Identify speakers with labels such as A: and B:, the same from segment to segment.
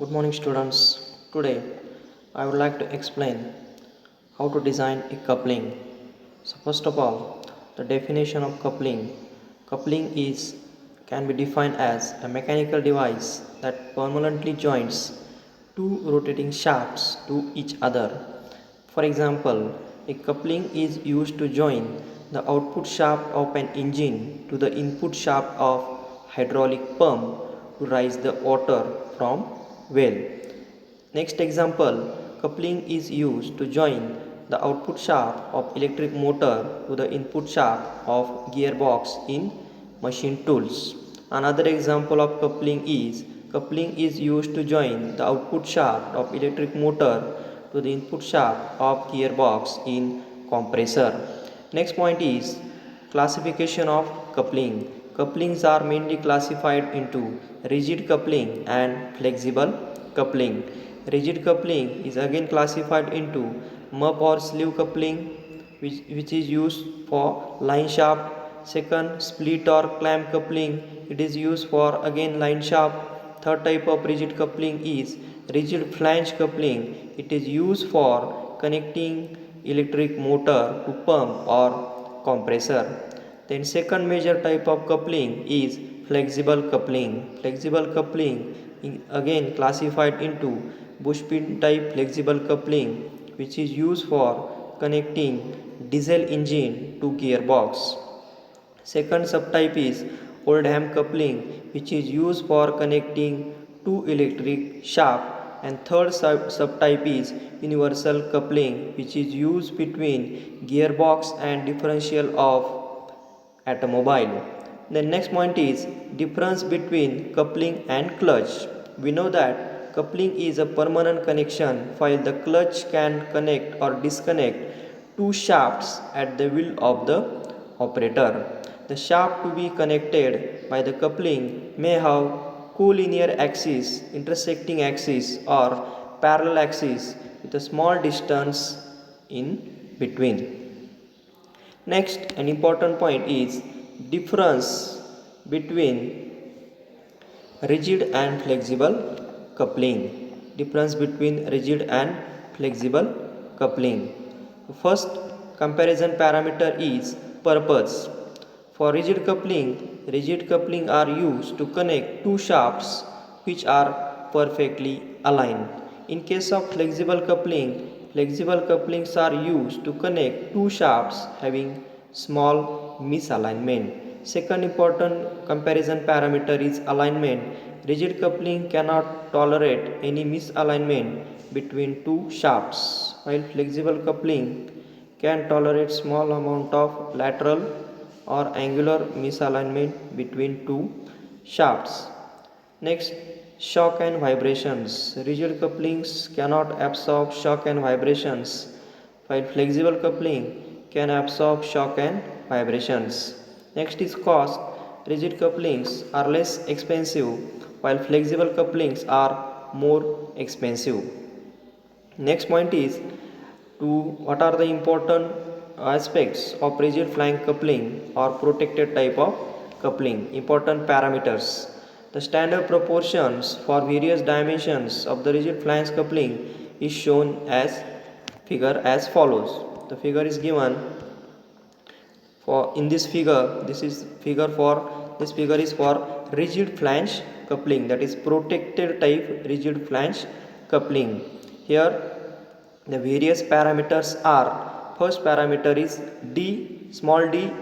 A: Good morning, students. Today, I would like to explain how to design a coupling. So, first of all, the definition of coupling. Coupling is can be defined as a mechanical device that permanently joins two rotating shafts to each other. For example, a coupling is used to join the output shaft of an engine to the input shaft of hydraulic pump to raise the water from well. Next example, coupling is used to join the output shaft of electric motor to the input shaft of gearbox in machine tools. Another example of coupling is used to join the output shaft of electric motor to the input shaft of gearbox in compressor. Next point is classification of coupling. Couplings are mainly classified into rigid coupling and flexible coupling. Rigid coupling is again classified into muff or sleeve coupling, which is used for line shaft. Second, split or clamp coupling. It is used for again line shaft. Third type of rigid coupling is rigid flange coupling. It is used for connecting electric motor to pump or compressor. Then second major type of coupling is flexible coupling. Flexible coupling again classified into bushpin type flexible coupling, which is used for connecting diesel engine to gearbox. Second subtype is Oldham coupling, which is used for connecting two electric shaft. And third subtype is universal coupling, which is used between gearbox and differential of automobile. The next point is difference between coupling and clutch. We know that coupling is a permanent connection while the clutch can connect or disconnect two shafts at the will of the operator. The shaft to be connected by the coupling may have collinear axis, intersecting axis or parallel axis with a small distance in between. Next, an important point is difference between rigid and flexible coupling. Difference between rigid and flexible coupling. First comparison parameter is purpose. For rigid coupling are used to connect two shafts which are perfectly aligned. In case of flexible couplings are used to connect two shafts having small misalignment. Second important comparison parameter is alignment. Rigid coupling cannot tolerate any misalignment between two shafts, while flexible coupling can tolerate small amount of lateral or angular misalignment between two shafts. Next, shock and vibrations. Rigid couplings cannot absorb shock and vibrations, while flexible coupling can absorb shock and vibrations. Next is cost. Rigid couplings are less expensive, while flexible couplings are more expensive. Next point is to what are the important aspects of rigid flange coupling or protected type of coupling. Important parameters. The standard proportions for various dimensions of the rigid flange coupling is shown as figure as follows. The figure is given for in this figure. This figure is for rigid flange coupling, that is protected type rigid flange coupling. Here the various parameters are: first parameter is d small d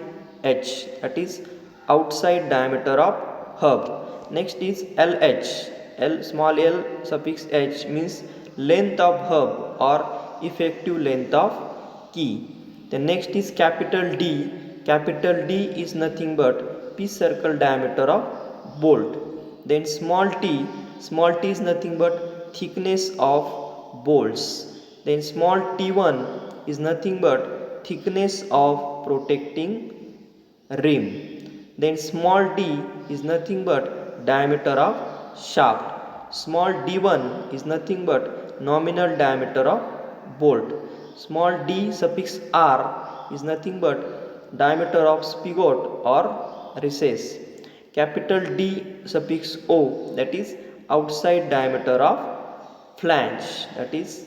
A: h, that is outside diameter of hub. Next is lh. L small l suffix h means length of hub or effective length of key. The next is capital D. Capital D is nothing but p circle diameter of bolt. Then small t is nothing but thickness of bolts. Then small t1 is nothing but thickness of protecting rim. Then small d is nothing but diameter of shaft. Small d1 is nothing but nominal diameter of bolt. Small d suffix r is nothing but diameter of spigot or recess. Capital D suffix O, that is outside diameter of flange, that is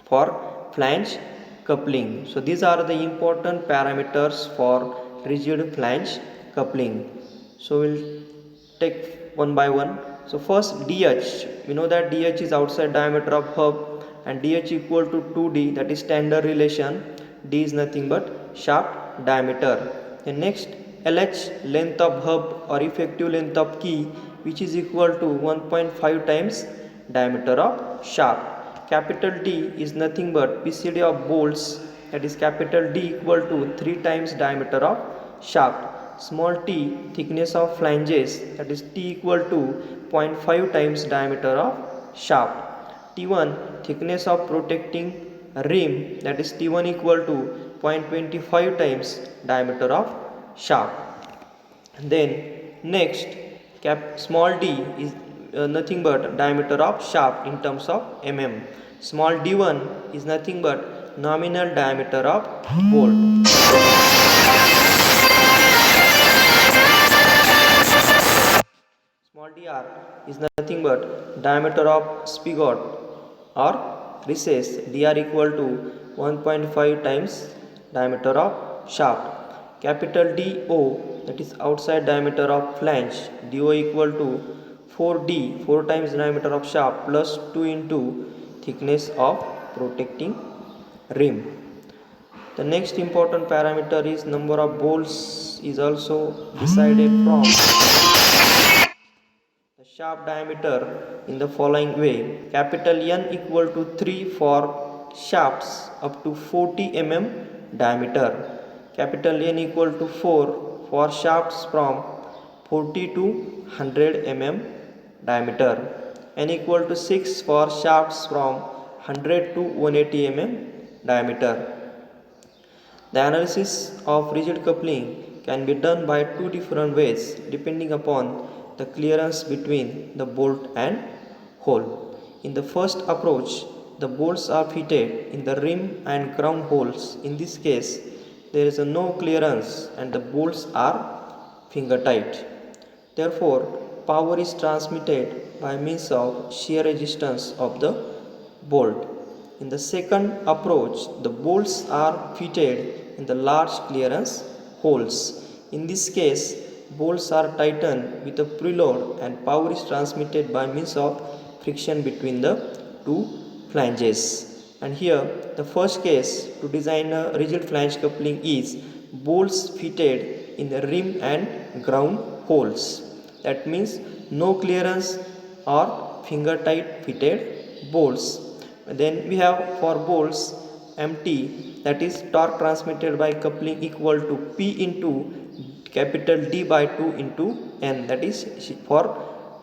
A: for flange coupling. So these are the important parameters for rigid flange coupling. So we'll take one by one. So first DH, we know that DH is outside diameter of hub and DH equal to 2D, that is standard relation. D is nothing but shaft diameter. And next LH, length of hub or effective length of key, which is equal to 1.5 times diameter of shaft. Capital D is nothing but PCD of bolts, that is capital D equal to 3 times diameter of shaft. Small t, thickness of flanges, that is T equal to 0.5 times diameter of shaft. T1, thickness of protecting rim, that is T1 equal to 0.25 times diameter of shaft. Then next small d is nothing but diameter of shaft in terms of mm. Small d1 is nothing but nominal diameter of bolt. Small dr is nothing but diameter of spigot or recess. Dr equal to 1.5 times diameter of shaft. Capital DO, that is outside diameter of flange, DO equal to 4D, 4 times diameter of shaft plus 2 into thickness of protecting rim. The next important parameter is number of bolts is also decided from the shaft diameter in the following way. Capital N equal to 3 for shafts up to 40 mm diameter. Capital N equal to 4 for shafts from 40 to 100 mm diameter. N equal to 6 for shafts from 100 to 180 mm diameter. The analysis of rigid coupling can be done by two different ways depending upon the clearance between the bolt and hole. In the first approach, the bolts are fitted in the rim and ground holes. In this case, there is no clearance and the bolts are finger tight. Therefore, power is transmitted by means of shear resistance of the bolt. In the second approach, the bolts are fitted in the large clearance holes. In this case, bolts are tightened with a preload and power is transmitted by means of friction between the two flanges. And here, the first case to design a rigid flange coupling is bolts fitted in the rim and ground holes. That means no clearance or finger tight fitted bolts. Then we have for bolts MT, that is torque transmitted by coupling equal to P into capital D by 2 into N, that is for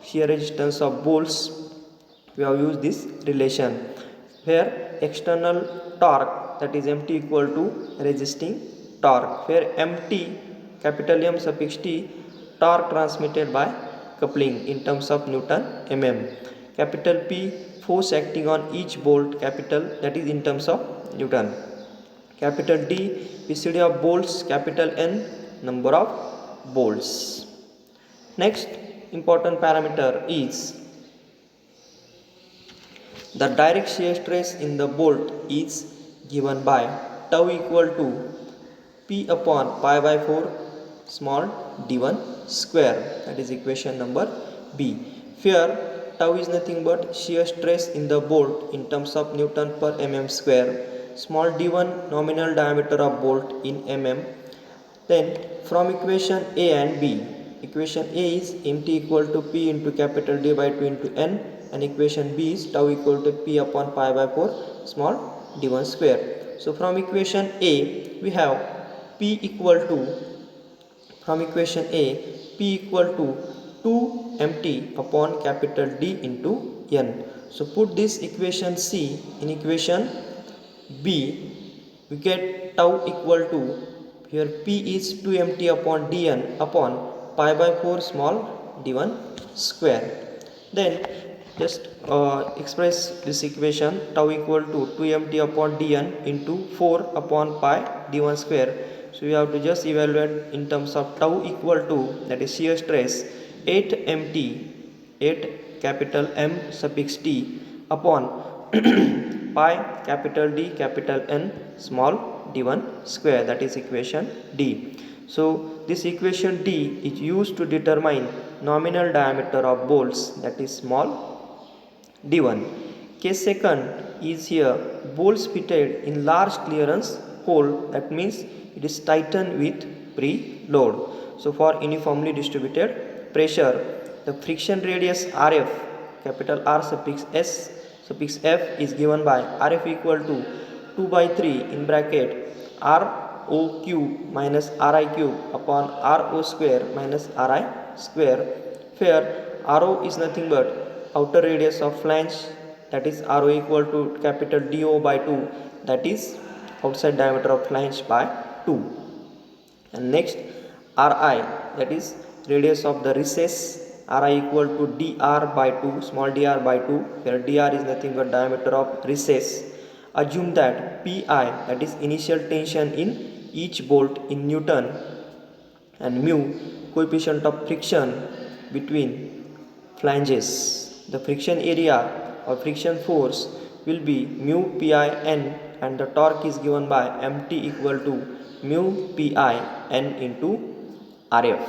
A: shear resistance of bolts we have used this relation, where external torque, that is MT equal to resisting torque, where MT capital M suffix T, torque transmitted by coupling in terms of Newton mm. Capital P, force acting on each bolt, capital, that is in terms of Newton. Capital D, PCD of bolts, capital N, number of bolts. Next important parameter is the direct shear stress in the bolt is given by tau equal to P upon pi by 4 small d1 square, that is equation number B. Here tau is nothing but shear stress in the bolt in terms of Newton per mm square. Small d1 nominal diameter of bolt in mm. Then from equation A and B, equation A is mt equal to P into capital D by 2 into N, and equation B is tau equal to P upon pi by 4 small d1 square. So from equation A we have P equal to, from equation A, P equal to 2 mt upon capital D into N. So put this equation C in equation B, we get tau equal to, here P is 2 mt upon Dn upon pi by 4 small d1 square. Then just express this equation tau equal to 2 mt upon Dn into 4 upon pi d1 square. So we have to just evaluate in terms of tau equal to, that is shear stress, 8 mt capital M suffix T upon pi capital D capital N small d1 square, that is equation D. So this equation D is used to determine nominal diameter of bolts, that is small d1. Case second is here bolts fitted in large clearance hole, that means it is tightened with preload. So for uniformly distributed pressure, the friction radius Rf capital R suffix S suffix F is given by Rf equal to 2 by 3 in bracket Rho cube minus Ri cube upon Rho square minus Ri square, where Rho is nothing but outer radius of flange, that is Rho equal to capital Do by 2, that is outside diameter of flange by 2. And next Ri, that is radius of the recess, Ri equal to dr by 2, small dr by 2, where dr is nothing but diameter of recess. Assume that Pi, that is initial tension in each bolt in Newton, and mu coefficient of friction between flanges. The friction area or friction force will be mu Pi n, and the torque is given by Mt equal to mu Pi n into Rf.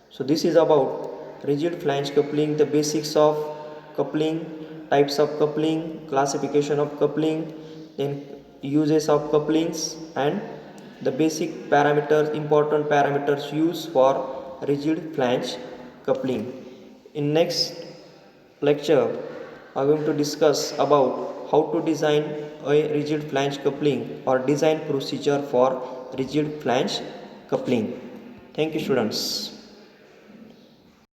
A: So this is about rigid flange coupling, the basics of coupling, types of coupling, classification of coupling, then uses of couplings, and the basic parameters, important parameters used for rigid flange coupling. In next lecture, I am going to discuss about how to design a rigid flange coupling or design procedure for rigid flange coupling. Thank you, students.